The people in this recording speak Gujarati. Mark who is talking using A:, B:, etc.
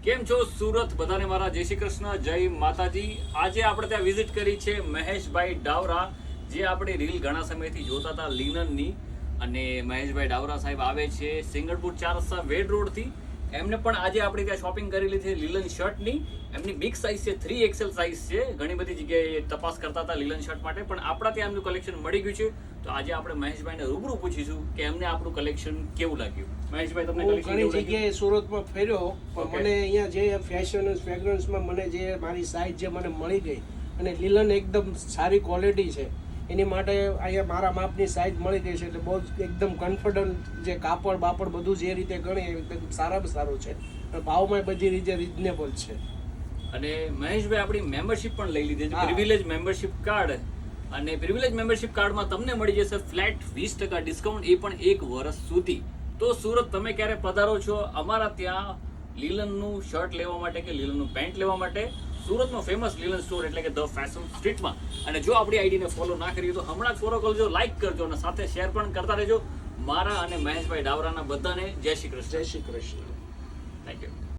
A: કેમ છો સુરત? બધાને મારા જય શ્રી કૃષ્ણ, જય માતાજી. આજે આપણે ત્યાં વિઝિટ કરી છે મહેશભાઈ ડાવરા, જે આપણે રીલ ઘણા સમયથી જોતા હતા લિનનની. અને મહેશભાઈ ડાવરા સાહેબ આવે છે સિંગણપુર 4 રસ્તા વેડ રોડથી. એમને પણ આજે આપણે ત્યાં શોપિંગ કરી લીધી લીલન શર્ટની. એમની બિગ સાઇઝ છે, 3XL સાઇઝ છે. ઘણી બધી જગ્યાએ તપાસ કરતા હતા લીલન શર્ટ માટે, પણ આપણા ત્યાં એમનું કલેક્શન મળી ગયું છે. તો આજે આપણે મહેશભાઈને રૂબરૂ પૂછીશું કે એમને આપણું કલેક્શન કેવું લાગ્યું. મહેશભાઈ, તમને
B: હું
A: કલેક્શન
B: ઘણી
A: કેવું લાગ્યું?
B: જગ્યાએ સુરતમાં ફર્યો પણ
A: Okay.
B: મને અહીંયા જે ફેશન ફ્રેગ્રન્સમાં મને જે મારી સાઇઝ જે મને મળી ગઈ અને લીલન એકદમ સારી ક્વોલિટી છે, એની માટે અહીંયા મારા માપની સાઇઝ મળી ગઈ છે. એટલે બહુ જ એકદમ કન્ફિડન્ટ, જે કાપડ બાપડ બધું જે રીતે ગણે એકદમ સારામાં સારું છે અને ભાવમાં બધી રીતે રિઝનેબલ છે.
A: અને મહેશભાઈ આપણી મેમ્બરશિપ પણ લઈ લીધી છે,
B: હા.
A: Privilege membership card. અને પ્રિવિલેજ મેમ્બરશિપ કાર્ડમાં તમને મળી જશે ફ્લેટ 20% ડિસ્કાઉન્ટ, એ પણ 1 વર્ષ સુધી. તો સુરત તમે ક્યારે પધારો છો અમારા ત્યાં લીલનનું શર્ટ લેવા માટે કે લીલનનું પેન્ટ લેવા માટે, સુરતનો ફેમસ લીલન સ્ટોર એટલે કે ધ ફેશન સ્ટ્રીટમાં. અને જો આપણી આઈડીને ફોલો ના કરી તો હમણાં જ ફોલો કરજો, લાઈક કરજો અને સાથે શેર પણ કરતા રહેજો. મારા અને મહેશભાઈ ડાવરાના બધાને જય શ્રી કૃષ્ણ.
B: જય શ્રી કૃષ્ણ.
A: Thank you.